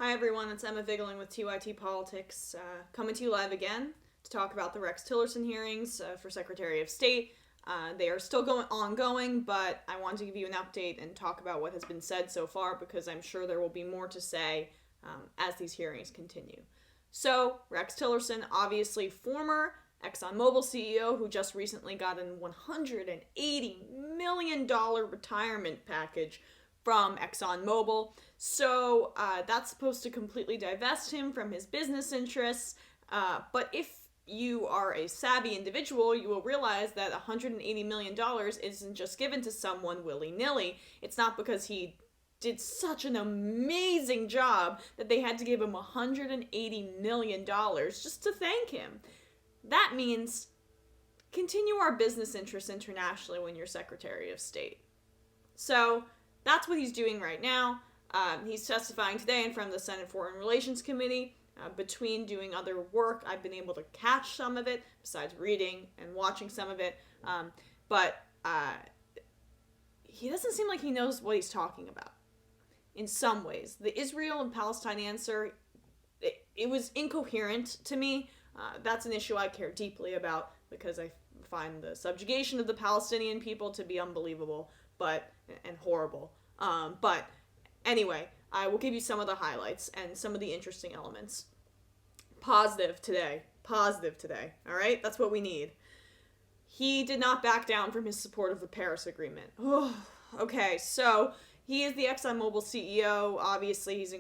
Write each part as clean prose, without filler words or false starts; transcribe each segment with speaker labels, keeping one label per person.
Speaker 1: Hi everyone, it's Emma Vigling with TYT Politics, coming to you live again to talk about the Rex Tillerson hearings for Secretary of State. They are still ongoing, but I wanted to give you an update and talk about what has been said so far because I'm sure there will be more to say as these hearings continue. So, Rex Tillerson, obviously former ExxonMobil CEO who just recently got a $180 million retirement package from ExxonMobil. So that's supposed to completely divest him from his business interests. But if you are a savvy individual, you will realize that $180 million isn't just given to someone willy-nilly. It's not because he did such an amazing job that they had to give him $180 million just to thank him. That means continue our business interests internationally when you're Secretary of State. So that's what he's doing right now. He's testifying today in front of the Senate Foreign Relations Committee. Between doing other work, I've been able to catch some of it, besides reading and watching some of it. But he doesn't seem like he knows what he's talking about. In some ways, the Israel and Palestine answer, it was incoherent to me. That's an issue I care deeply about because I find the subjugation of the Palestinian people to be unbelievable, and horrible. But anyway, I will give you some of the highlights and some of the interesting elements. Positive today. All right, that's what we need. He did not back down from his support of the Paris Agreement. Okay, so he is the ExxonMobil CEO. Obviously, he's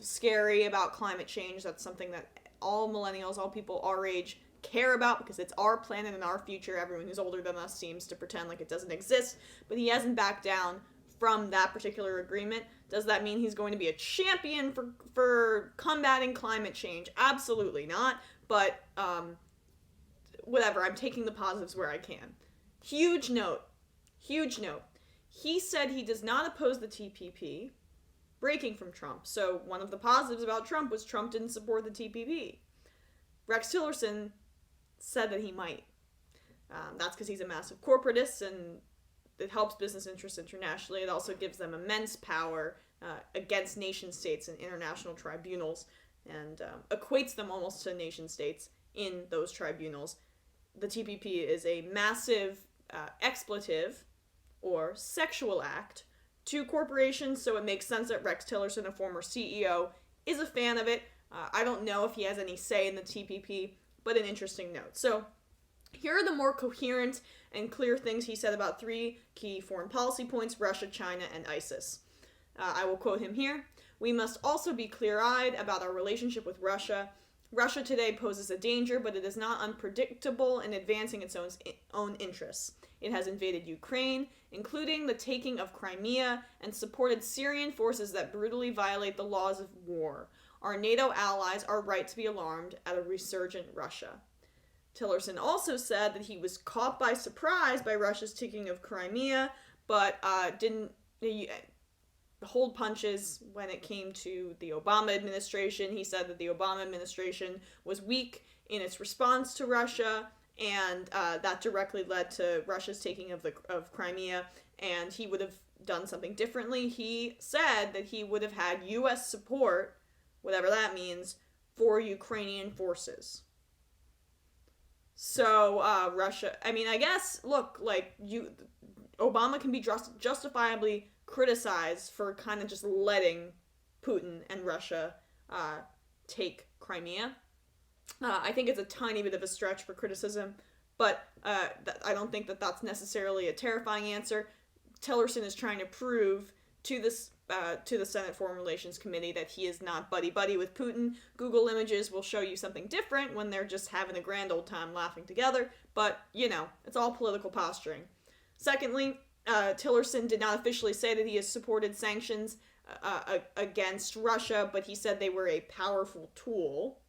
Speaker 1: scary about climate change. That's something that all millennials, all people our age, care about because it's our planet and our future. Everyone who's older than us seems to pretend like it doesn't exist, but he hasn't backed down from that particular agreement. Does that mean he's going to be a champion for combating climate change? Absolutely not, but whatever, I'm taking the positives where I can. Huge note. He said he does not oppose the TPP, breaking from Trump. So one of the positives about Trump was Trump didn't support the TPP. Rex Tillerson said that he might. That's because he's a massive corporatist and it helps business interests internationally. It also gives them immense power against nation states and international tribunals and equates them almost to nation states in those tribunals. The TPP is a massive expletive or sexual act to corporations, so it makes sense that Rex Tillerson, a former CEO, is a fan of it. I don't know if he has any say in the TPP, but an interesting note. So here are the more coherent and clear things he said about three key foreign policy points: Russia, China, and ISIS. I will quote him here. "We must also be clear-eyed about our relationship with Russia. Russia today poses a danger, but it is not unpredictable in advancing its own interests. It has invaded Ukraine, including the taking of Crimea, and supported Syrian forces that brutally violate the laws of war. Our NATO allies are right to be alarmed at a resurgent Russia." Tillerson also said that he was caught by surprise by Russia's taking of Crimea, but didn't hold punches when it came to the Obama administration. He said that the Obama administration was weak in its response to Russia, and that directly led to Russia's taking of Crimea, and he would have done something differently. He said that he would have had U.S. support, whatever that means, for Ukrainian forces. So, Russia, I guess, look, Obama can be justifiably criticized for kind of just letting Putin and Russia take Crimea. I think it's a tiny bit of a stretch for criticism, but I don't think that that's necessarily a terrifying answer. Tillerson is trying to prove to the Senate Foreign Relations Committee that he is not buddy-buddy with Putin. Google images will show you something different when they're just having a grand old time laughing together, but, it's all political posturing. Secondly, Tillerson did not officially say that he has supported sanctions against Russia, but he said they were a powerful tool.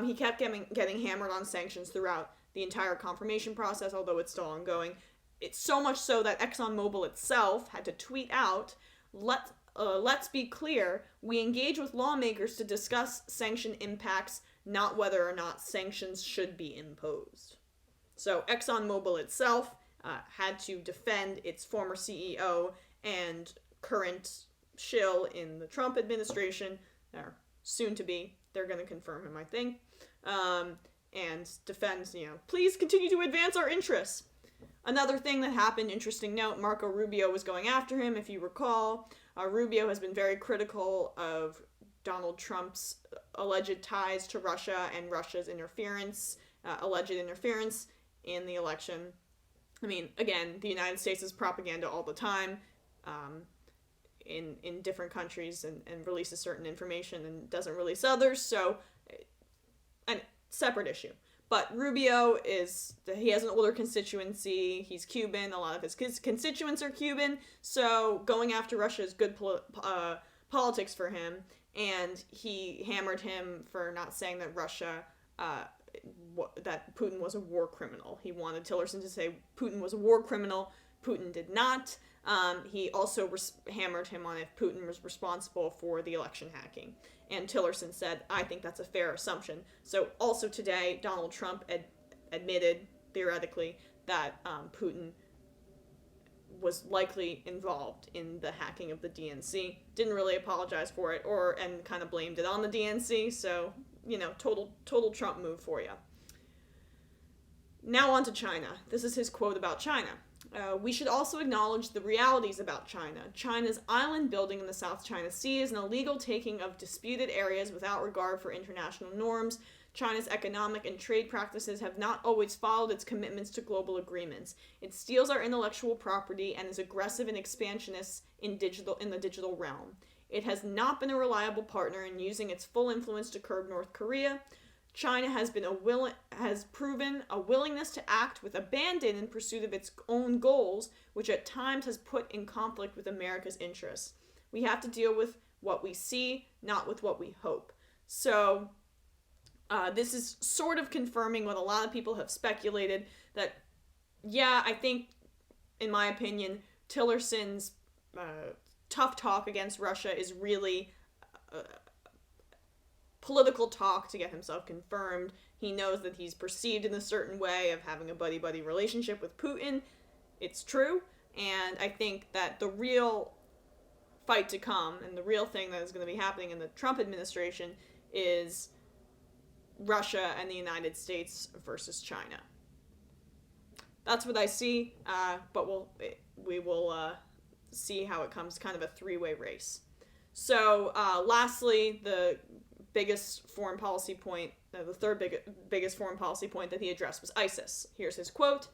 Speaker 1: He kept getting hammered on sanctions throughout the entire confirmation process, although it's still ongoing. It's so much so that ExxonMobil itself had to tweet out, let's be clear, we engage with lawmakers to discuss sanction impacts, not whether or not sanctions should be imposed. So ExxonMobil itself had to defend its former CEO and current shill in the Trump administration, or soon to be. They're going to confirm him, I think. And defends, please continue to advance our interests. Another thing that happened, interesting note, Marco Rubio was going after him, if you recall. Rubio has been very critical of Donald Trump's alleged ties to Russia and Russia's alleged interference in the election. I mean, again, the United States is propaganda all the time in different countries and releases certain information and doesn't release others, so a separate issue. But Rubio he has an older constituency, he's Cuban, a lot of his constituents are Cuban, so going after Russia is good politics for him, and he hammered him for not saying that that Putin was a war criminal. He wanted Tillerson to say Putin was a war criminal. Putin did not. He also hammered him on if Putin was responsible for the election hacking. And Tillerson said, I think that's a fair assumption. So also today, Donald Trump admitted, theoretically, that Putin was likely involved in the hacking of the DNC. Didn't really apologize for it, and kind of blamed it on the DNC. So, total Trump move for you. Now on to China. This is his quote about China. We should also acknowledge the realities about China. China's island building in the South China Sea is an illegal taking of disputed areas without regard for international norms. China's economic and trade practices have not always followed its commitments to global agreements. It steals our intellectual property and is aggressive and expansionist in the digital realm. It has not been a reliable partner in using its full influence to curb North Korea. China has proven a willingness to act with abandon in pursuit of its own goals, which at times has put in conflict with America's interests. We have to deal with what we see, not with what we hope. So, this is sort of confirming what a lot of people have speculated, that, I think, in my opinion, Tillerson's tough talk against Russia is really political talk to get himself confirmed. He knows that he's perceived in a certain way of having a buddy-buddy relationship with Putin. It's true, and I think that the real fight to come, and the real thing that is going to be happening in the Trump administration, is Russia and the United States versus China. That's what I see, but we will see how it comes, kind of a three-way race. So, lastly, the biggest foreign policy point, the third biggest foreign policy point that he addressed was ISIS. Here's his quote.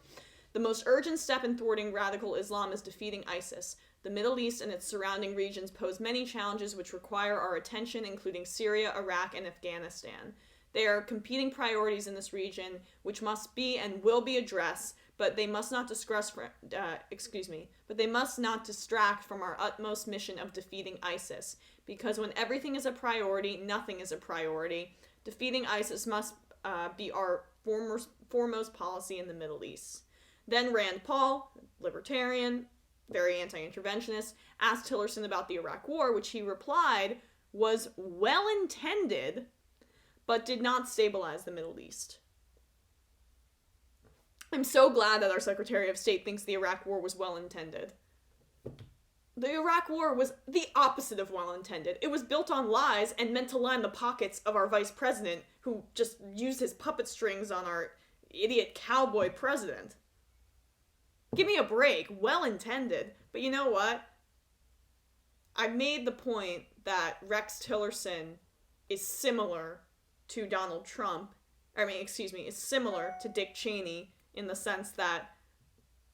Speaker 1: The most urgent step in thwarting radical Islam is defeating ISIS. The Middle East and its surrounding regions pose many challenges which require our attention, including Syria, Iraq, and Afghanistan. There are competing priorities in this region which must be and will be addressed, but they must not distract from our utmost mission of defeating ISIS. Because when everything is a priority, nothing is a priority. Defeating ISIS must be our foremost policy in the Middle East. Then Rand Paul, libertarian, very anti-interventionist, asked Tillerson about the Iraq War, which he replied was well-intended, but did not stabilize the Middle East. I'm so glad that our Secretary of State thinks the Iraq War was well-intended. The Iraq War was the opposite of well-intended. It was built on lies and meant to line the pockets of our vice president, who just used his puppet strings on our idiot cowboy president. Give me a break. Well-intended. But you know what? I made the point that Rex Tillerson is similar to Donald Trump. Is similar to Dick Cheney in the sense that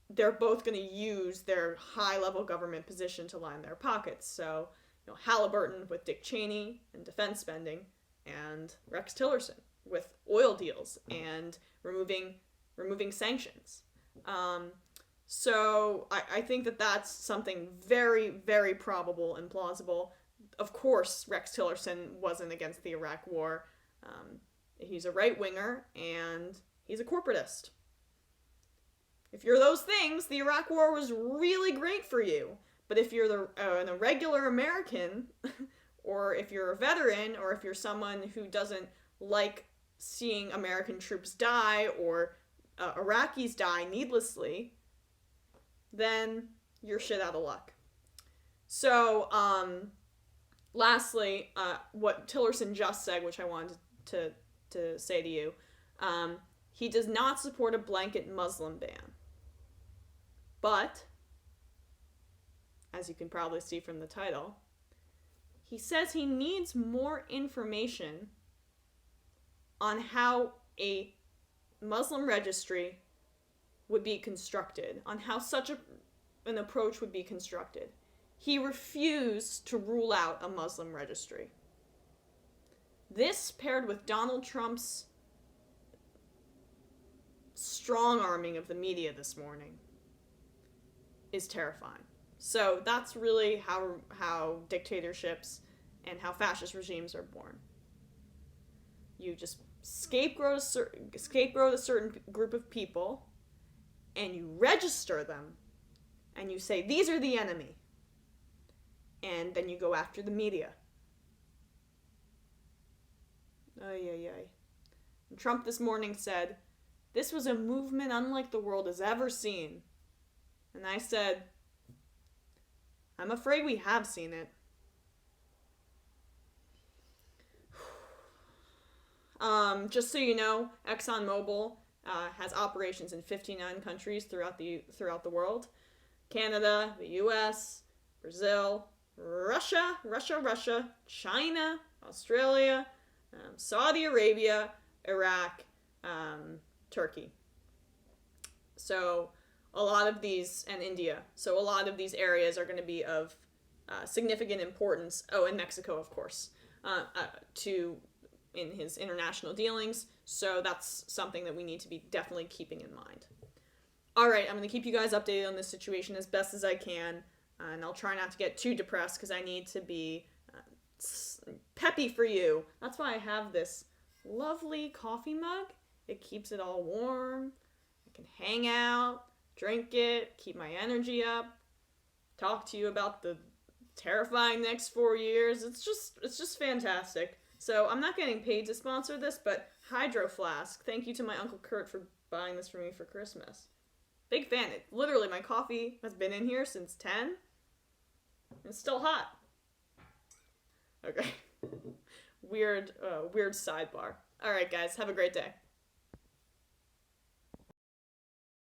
Speaker 1: they're both going to use their high-level government position to line their pockets. So, Halliburton with Dick Cheney and defense spending, and Rex Tillerson with oil deals and removing sanctions. So I think that that's something very, very probable and plausible. Of course, Rex Tillerson wasn't against the Iraq War. He's a right-winger, and he's a corporatist. If you're those things, the Iraq War was really great for you. But if you're a regular American, or if you're a veteran, or if you're someone who doesn't like seeing American troops die, or Iraqis die needlessly, then you're shit out of luck. So, lastly, what Tillerson just said, which I wanted to say to you, he does not support a blanket Muslim ban. But, as you can probably see from the title, he says he needs more information on how a Muslim registry would be constructed, on how such an approach would be constructed. He refused to rule out a Muslim registry. This, paired with Donald Trump's strong-arming of the media this morning, is terrifying. So that's really how dictatorships and how fascist regimes are born. You just scapegoat a certain group of people, and you register them, and you say, these are the enemy. And then you go after the media. Ay, ay, ay. And Trump this morning said, this was a movement unlike the world has ever seen. And I said, I'm afraid we have seen it. Just so you know, ExxonMobil has operations in 59 countries throughout the world. Canada, the US, Brazil, Russia, China, Australia, Saudi Arabia, Iraq, Turkey. So a lot of these, and India. So a lot of these areas are going to be of significant importance. Oh, and Mexico, of course, in his international dealings. So that's something that we need to be definitely keeping in mind. All right, I'm going to keep you guys updated on this situation as best as I can. And I'll try not to get too depressed because I need to be peppy for you. That's why I have this lovely coffee mug. It keeps it all warm. I can hang out, drink it, keep my energy up, talk to you about the terrifying next 4 years. It's just fantastic. So I'm not getting paid to sponsor this, but Hydro Flask, thank you to my Uncle Kurt for buying this for me for Christmas. Big fan. Literally, my coffee has been in here since 10. It's still hot. Okay. Weird sidebar. All right, guys. Have a great day.